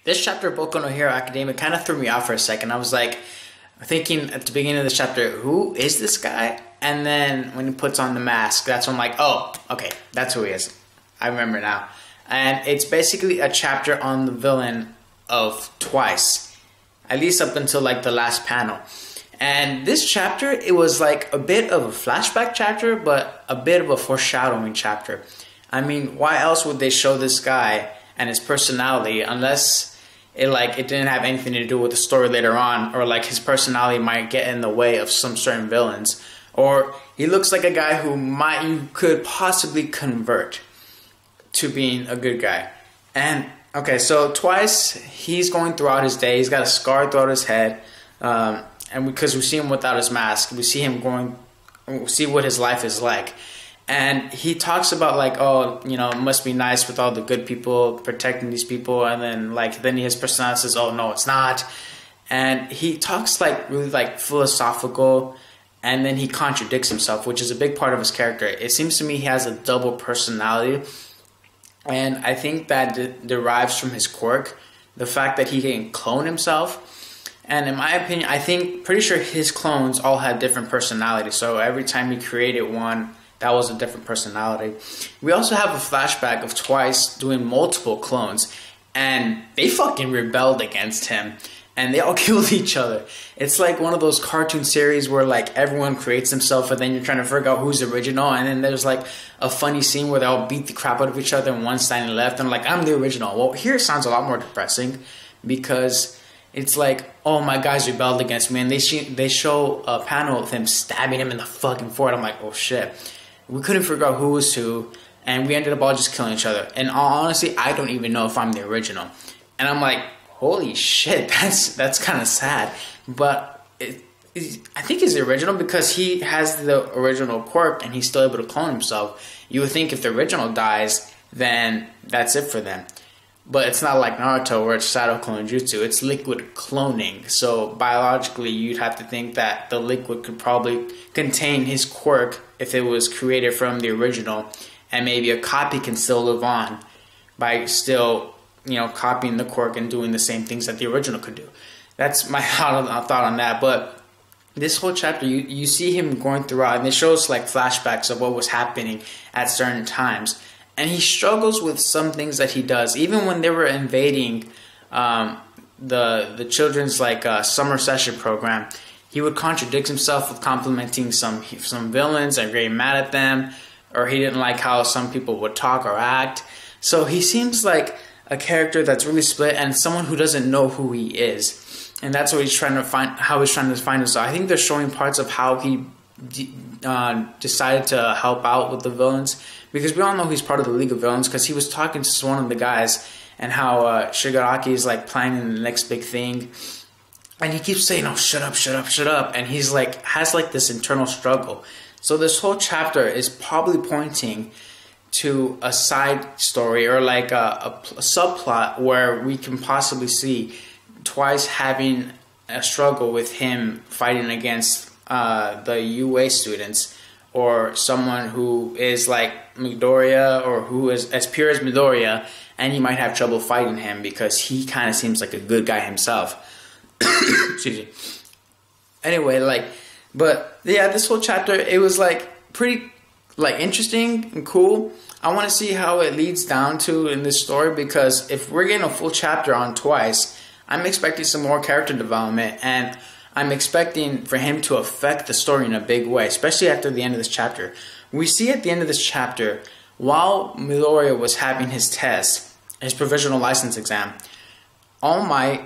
This chapter of Boku no Hero Academia kind of threw me off for a second. I was like thinking at the beginning of the chapter, who is this guy? And then when he puts on the mask, that's when I'm like, oh, okay, that's who he is. I remember now. And it's basically a chapter on the villain of Twice, at least up until like the last panel. And this chapter, it was like a bit of a flashback chapter, but a bit of a foreshadowing chapter. I mean, why else would they show this guy and his personality unless it didn't have anything to do with the story later on, or like his personality might get in the way of some certain villains, or he looks like a guy who you could possibly convert to being a good guy. And okay, so Twice, he's going throughout his day. He's got a scar throughout his head, and because we see him without his mask, we see him see what his life is like. And he talks about like, oh, you know, it must be nice with all the good people protecting these people, and then his personality says, oh no, it's not. And he talks like really like philosophical, and then he contradicts himself, which is a big part of his character. It seems to me he has a double personality, and I think that derives from his quirk, the fact that he can clone himself. And in my opinion, pretty sure his clones all had different personalities. So every time he created one, that was a different personality. We also have a flashback of Twice doing multiple clones, and they fucking rebelled against him, and they all killed each other. It's like one of those cartoon series where like everyone creates himself, and then you're trying to figure out who's the original, and then there's like a funny scene where they all beat the crap out of each other, and one's standing left, and like, I'm the original. Well, here it sounds a lot more depressing, because it's like, oh, my guys rebelled against me, and they show a panel of him stabbing him in the fucking forehead. I'm like, oh shit. We couldn't figure out who was who, and we ended up all just killing each other. And honestly, I don't even know if I'm the original. And I'm like, holy shit, that's kind of sad. But I think he's the original because he has the original quirk, and he's still able to clone himself. You would think if the original dies, then that's it for them. But it's not like Naruto where it's Shadow Clone Jutsu. It's liquid cloning. So biologically, you'd have to think that the liquid could probably contain his quirk if it was created from the original. And maybe a copy can still live on by still, copying the quirk and doing the same things that the original could do. That's my thought on that. But this whole chapter, you see him going throughout, and it shows like flashbacks of what was happening at certain times. And he struggles with some things that he does. Even when they were invading the children's summer session program, he would contradict himself with complimenting some villains and getting mad at them, or he didn't like how some people would talk or act. So he seems like a character that's really split, and someone who doesn't know who he is. And that's what he's trying to find. How he's trying to find himself. I think they're showing parts of how he decided to help out with the villains, because we all know he's part of the League of Villains, because he was talking to one of the guys, and how Shigaraki is like planning the next big thing, and he keeps saying, oh, shut up, shut up, shut up, and he's like has like this internal struggle. So this whole chapter is probably pointing to a side story, or like a subplot where we can possibly see Twice having a struggle with him fighting against the UA students, or someone who is like Midoriya, or who is as pure as Midoriya, and he might have trouble fighting him because he kind of seems like a good guy himself. Excuse me. Anyway, but yeah, this whole chapter, it was like pretty interesting and cool. I want to see how it leads down to in this story, because if we're getting a full chapter on Twice, I'm expecting some more character development, and I'm expecting for him to affect the story in a big way, especially after the end of this chapter. We see at the end of this chapter, while Midoriya was having his test, his provisional license exam, All Might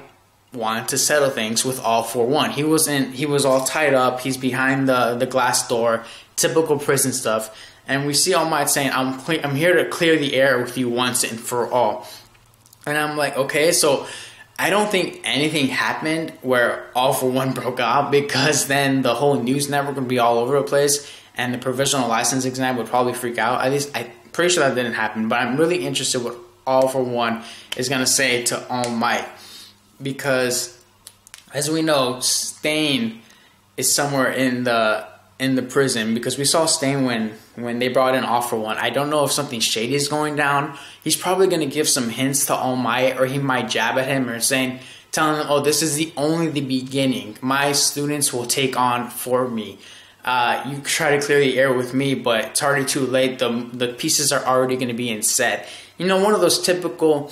wanted to settle things with All for One. He was all tied up. He's behind the glass door, typical prison stuff. And we see All Might saying, I'm here to clear the air with you once and for all. And I'm like, okay, so I don't think anything happened where All for One broke out, because then the whole news network would be all over the place, and the provisional license exam would probably freak out. At least I'm pretty sure that didn't happen, but I'm really interested what All for One is going to say to All Might, because as we know, Stain is somewhere in in the prison, because we saw Stain when they brought in All For One. I don't know if something shady is going down. He's probably going to give some hints to All Might, or he might jab at him or telling him, oh, this is only the beginning. My students will take on for me. You try to clear the air with me, but it's already too late. The pieces are already going to be in set. You know, one of those typical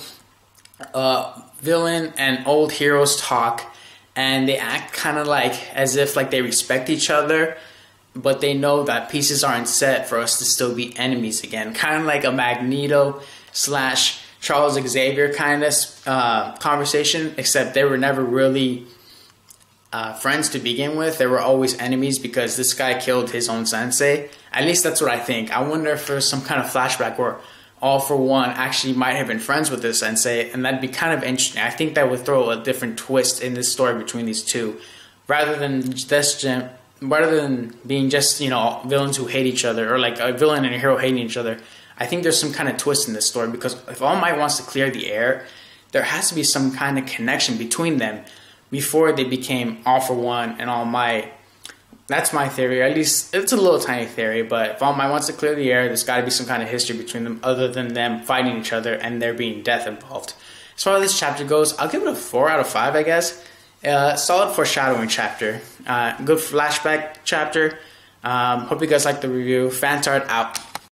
villain and old heroes talk, and they act kind of like as if like they respect each other, but they know that pieces aren't set for us to still be enemies again. Kind of like a Magneto / Charles Xavier kind of conversation, except they were never really friends to begin with. They were always enemies because this guy killed his own sensei. At least that's what I think. I wonder if there's some kind of flashback where All For One actually might have been friends with this sensei, and that'd be kind of interesting. I think that would throw a different twist in this story between these two, rather than being just, you know, villains who hate each other, or like a villain and a hero hating each other. I think there's some kind of twist in this story, because if All Might wants to clear the air, there has to be some kind of connection between them before they became All For One and All Might. That's my theory. At least it's a little tiny theory, but if All Might wants to clear the air, there's got to be some kind of history between them other than them fighting each other and there being death involved. As far as this chapter goes, I'll give it a 4 out of 5, I guess. Solid foreshadowing chapter. Good flashback chapter. Hope you guys like the review. Fantard out.